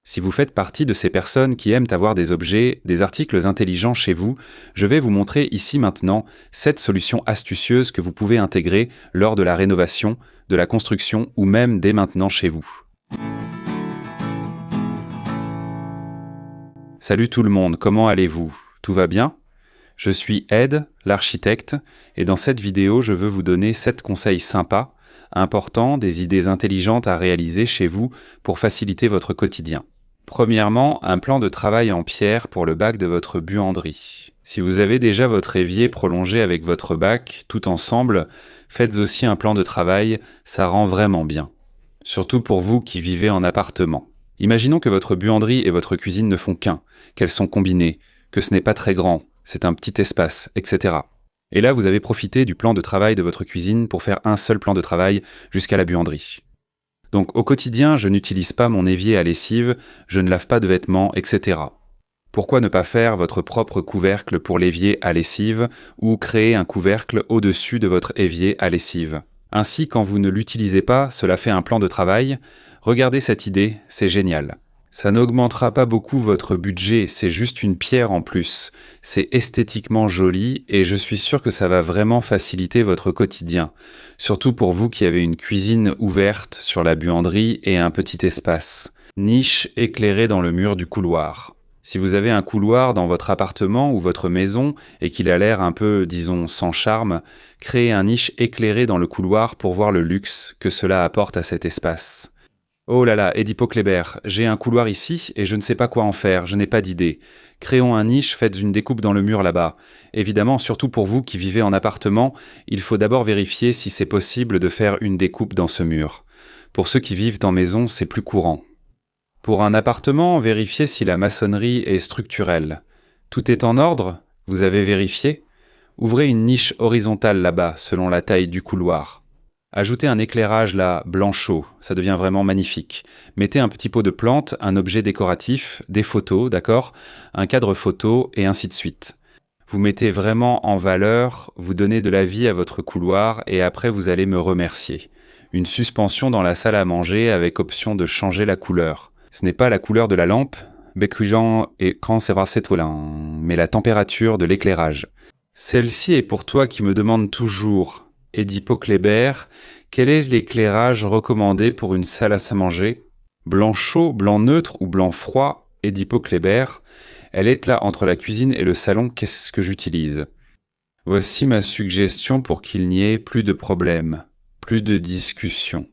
Si vous faites partie de ces personnes qui aiment avoir des objets, des articles intelligents chez vous, je vais vous montrer ici maintenant 7 solutions astucieuses que vous pouvez intégrer lors de la rénovation, de la construction ou même dès maintenant chez vous. Salut tout le monde, comment allez-vous? Tout va bien? Je suis Ed, l'architecte, et dans cette vidéo, je veux vous donner 7 conseils sympas, importants, des idées intelligentes à réaliser chez vous pour faciliter votre quotidien. Premièrement, un plan de travail en pierre pour le bac de votre buanderie. Si vous avez déjà votre évier prolongé avec votre bac, tout ensemble, faites aussi un plan de travail, ça rend vraiment bien. Surtout pour vous qui vivez en appartement. Imaginons que votre buanderie et votre cuisine ne font qu'un, qu'elles sont combinées, que ce n'est pas très grand, c'est un petit espace, etc. Et là, vous avez profité du plan de travail de votre cuisine pour faire un seul plan de travail jusqu'à la buanderie. Donc au quotidien, je n'utilise pas mon évier à lessive, je ne lave pas de vêtements, etc. Pourquoi ne pas faire votre propre couvercle pour l'évier à lessive ou créer un couvercle au-dessus de votre évier à lessive? Ainsi, quand vous ne l'utilisez pas, cela fait un plan de travail. Regardez cette idée, c'est génial. Ça n'augmentera pas beaucoup votre budget, c'est juste une pierre en plus. C'est esthétiquement joli et je suis sûr que ça va vraiment faciliter votre quotidien. Surtout pour vous qui avez une cuisine ouverte sur la buanderie et un petit espace. Niche éclairée dans le mur du couloir. Si vous avez un couloir dans votre appartement ou votre maison et qu'il a l'air un peu, disons, sans charme, créez un niche éclairé dans le couloir pour voir le luxe que cela apporte à cet espace. Oh là là, Edipo Kléber, j'ai un couloir ici et je ne sais pas quoi en faire, je n'ai pas d'idée. Créons un niche, faites une découpe dans le mur là-bas. Évidemment, surtout pour vous qui vivez en appartement, il faut d'abord vérifier si c'est possible de faire une découpe dans ce mur. Pour ceux qui vivent en maison, c'est plus courant. Pour un appartement, vérifiez si la maçonnerie est structurelle. Tout est en ordre? Vous avez vérifié? Ouvrez une niche horizontale là-bas, selon la taille du couloir. Ajoutez un éclairage là, blanchot, ça devient vraiment magnifique. Mettez un petit pot de plantes, un objet décoratif, des photos, d'accord? Un cadre photo et ainsi de suite. Vous mettez vraiment en valeur, vous donnez de la vie à votre couloir et après vous allez me remercier. Une suspension dans la salle à manger avec option de changer la couleur. Ce n'est pas la couleur de la lampe, mais la température de l'éclairage. Celle-ci est pour toi qui me demande toujours, Edipo Kléber, quel est l'éclairage recommandé pour une salle à manger? Blanc chaud, blanc neutre ou blanc froid? Edipo Kléber, elle est là entre la cuisine et le salon, qu'est-ce que j'utilise? Voici ma suggestion pour qu'il n'y ait plus de problème, plus de discussion.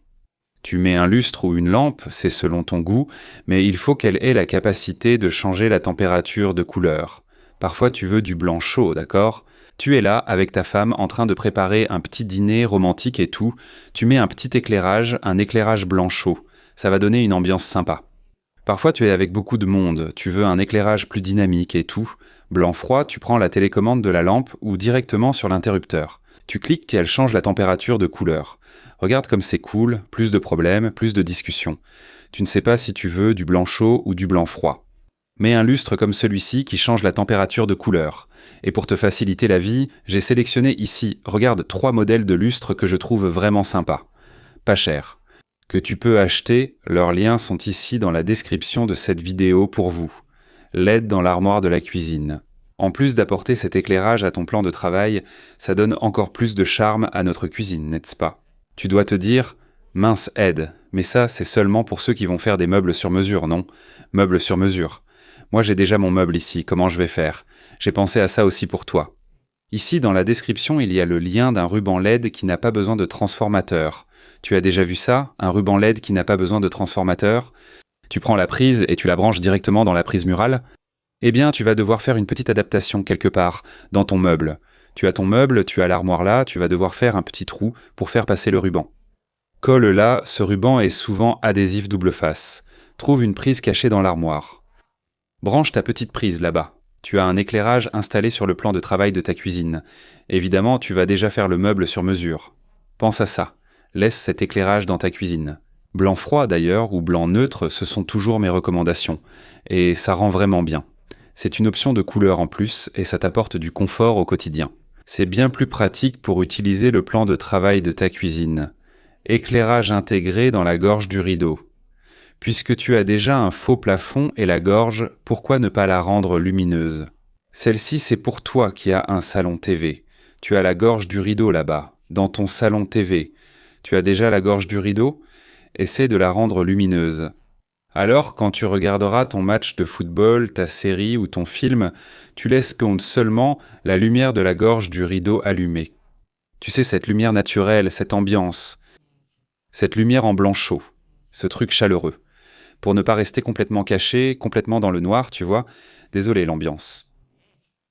Tu mets un lustre ou une lampe, c'est selon ton goût, mais il faut qu'elle ait la capacité de changer la température de couleur. Parfois tu veux du blanc chaud, d'accord? Tu es là avec ta femme en train de préparer un petit dîner romantique et tout. Tu mets un petit éclairage, un éclairage blanc chaud. Ça va donner une ambiance sympa. Parfois tu es avec beaucoup de monde, tu veux un éclairage plus dynamique et tout. Blanc froid, tu prends la télécommande de la lampe ou directement sur l'interrupteur. Tu cliques et elle change la température de couleur. Regarde comme c'est cool, plus de problèmes, plus de discussions. Tu ne sais pas si tu veux du blanc chaud ou du blanc froid. Mets un lustre comme celui-ci qui change la température de couleur. Et pour te faciliter la vie, j'ai sélectionné ici, regarde 3 modèles de lustres que je trouve vraiment sympas. Pas cher. Que tu peux acheter, leurs liens sont ici dans la description de cette vidéo pour vous. LED dans l'armoire de la cuisine. En plus d'apporter cet éclairage à ton plan de travail, ça donne encore plus de charme à notre cuisine, n'est-ce pas? Tu dois te dire, mince Ed, mais ça c'est seulement pour ceux qui vont faire des meubles sur mesure, non? Meubles sur mesure. Moi j'ai déjà mon meuble ici, comment je vais faire? J'ai pensé à ça aussi pour toi. Ici dans la description il y a le lien d'un ruban LED qui n'a pas besoin de transformateur. Tu as déjà vu ça? Un ruban LED qui n'a pas besoin de transformateur? Tu prends la prise et tu la branches directement dans la prise murale? Eh bien tu vas devoir faire une petite adaptation quelque part, dans ton meuble. Tu as ton meuble, tu as l'armoire là, tu vas devoir faire un petit trou pour faire passer le ruban. Colle là, ce ruban est souvent adhésif double face. Trouve une prise cachée dans l'armoire. Branche ta petite prise là-bas. Tu as un éclairage installé sur le plan de travail de ta cuisine. Évidemment, tu vas déjà faire le meuble sur mesure. Pense à ça. Laisse cet éclairage dans ta cuisine. Blanc froid d'ailleurs, ou blanc neutre, ce sont toujours mes recommandations. Et ça rend vraiment bien. C'est une option de couleur en plus, et ça t'apporte du confort au quotidien. C'est bien plus pratique pour utiliser le plan de travail de ta cuisine. Éclairage intégré dans la gorge du rideau. Puisque tu as déjà un faux plafond et la gorge, pourquoi ne pas la rendre lumineuse? Celle-ci, c'est pour toi qui as un salon TV. Tu as la gorge du rideau là-bas, dans ton salon TV. Tu as déjà la gorge du rideau? Essaie de la rendre lumineuse. Alors, quand tu regarderas ton match de football, ta série ou ton film, tu laisses compte seulement la lumière de la gorge du rideau allumée. Tu sais, cette lumière naturelle, cette ambiance, cette lumière en blanc chaud, ce truc chaleureux. Pour ne pas rester complètement caché, complètement dans le noir, tu vois. Désolé l'ambiance.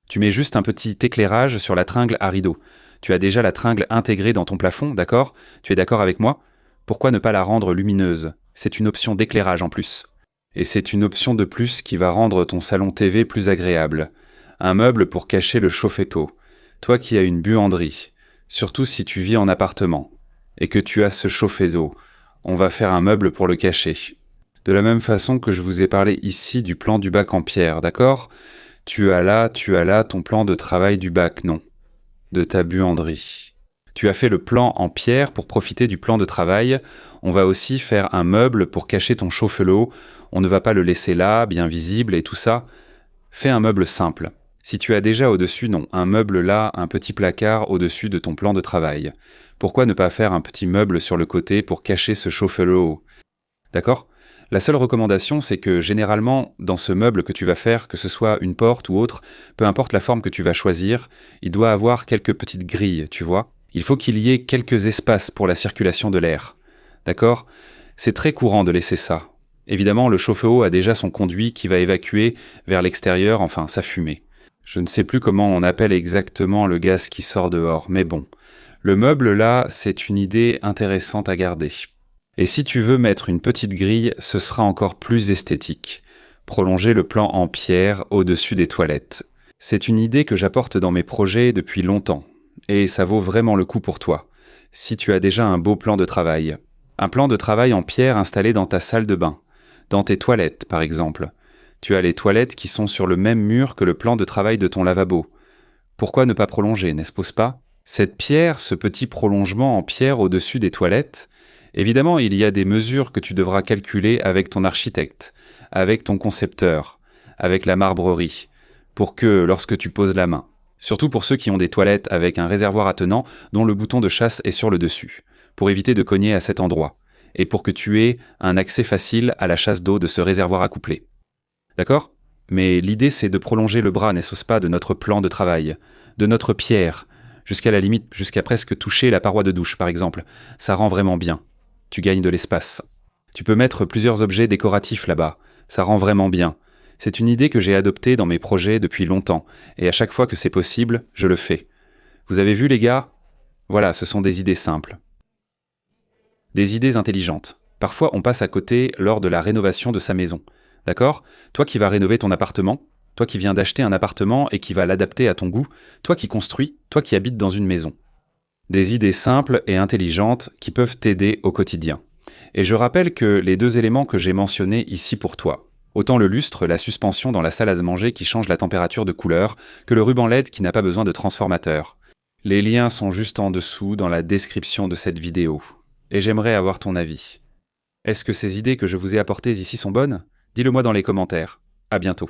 Tu mets juste un petit éclairage sur la tringle à rideau. Tu as déjà la tringle intégrée dans ton plafond, d'accord? Tu es d'accord avec moi? Pourquoi ne pas la rendre lumineuse? C'est une option d'éclairage en plus. Et c'est une option de plus qui va rendre ton salon TV plus agréable. Un meuble pour cacher le chauffe-eau. Toi qui as une buanderie, surtout si tu vis en appartement, et que tu as ce chauffe-eau, on va faire un meuble pour le cacher. De la même façon que je vous ai parlé ici du plan du bac en pierre, d'accord? Tu as là ton plan de travail du bac, non, de ta buanderie. Tu as fait le plan en pierre pour profiter du plan de travail. On va aussi faire un meuble pour cacher ton chauffe-eau. On ne va pas le laisser là, bien visible et tout ça. Fais un meuble simple. Si tu as déjà au-dessus, non, un meuble là, un petit placard au-dessus de ton plan de travail. Pourquoi ne pas faire un petit meuble sur le côté pour cacher ce chauffe-eau? D'accord? La seule recommandation, c'est que généralement, dans ce meuble que tu vas faire, que ce soit une porte ou autre, peu importe la forme que tu vas choisir, il doit avoir quelques petites grilles, tu vois. Il faut qu'il y ait quelques espaces pour la circulation de l'air. D'accord? C'est très courant de laisser ça. Évidemment, le chauffe-eau a déjà son conduit qui va évacuer vers l'extérieur, enfin sa fumée. Je ne sais plus comment on appelle exactement le gaz qui sort dehors, mais bon. Le meuble là, c'est une idée intéressante à garder. Et si tu veux mettre une petite grille, ce sera encore plus esthétique. Prolonger le plan en pierre au-dessus des toilettes. C'est une idée que j'apporte dans mes projets depuis longtemps. Et ça vaut vraiment le coup pour toi. Si tu as déjà un beau plan de travail. Un plan de travail en pierre installé dans ta salle de bain. Dans tes toilettes, par exemple. Tu as les toilettes qui sont sur le même mur que le plan de travail de ton lavabo. Pourquoi ne pas prolonger, n'est-ce pas? Cette pierre, ce petit prolongement en pierre au-dessus des toilettes, évidemment, il y a des mesures que tu devras calculer avec ton architecte, avec ton concepteur, avec la marbrerie, pour que, lorsque tu poses la main, surtout pour ceux qui ont des toilettes avec un réservoir attenant dont le bouton de chasse est sur le dessus, pour éviter de cogner à cet endroit, et pour que tu aies un accès facile à la chasse d'eau de ce réservoir accouplé. D'accord? Mais l'idée, c'est de prolonger le bras, n'est-ce pas, de notre plan de travail, de notre pierre, jusqu'à la limite, jusqu'à presque toucher la paroi de douche, par exemple. Ça rend vraiment bien. Tu gagnes de l'espace. Tu peux mettre plusieurs objets décoratifs là-bas. Ça rend vraiment bien. C'est une idée que j'ai adoptée dans mes projets depuis longtemps, et à chaque fois que c'est possible, je le fais. Vous avez vu, les gars? Voilà, ce sont des idées simples. Des idées intelligentes. Parfois, on passe à côté lors de la rénovation de sa maison. D'accord? Toi qui vas rénover ton appartement, toi qui viens d'acheter un appartement et qui va l'adapter à ton goût, toi qui construis, toi qui habites dans une maison. Des idées simples et intelligentes qui peuvent t'aider au quotidien. Et je rappelle que les deux éléments que j'ai mentionnés ici pour toi, autant le lustre, la suspension dans la salle à manger qui change la température de couleur, que le ruban LED qui n'a pas besoin de transformateur. Les liens sont juste en dessous dans la description de cette vidéo. Et j'aimerais avoir ton avis. Est-ce que ces idées que je vous ai apportées ici sont bonnes? Dis-le moi dans les commentaires. À bientôt.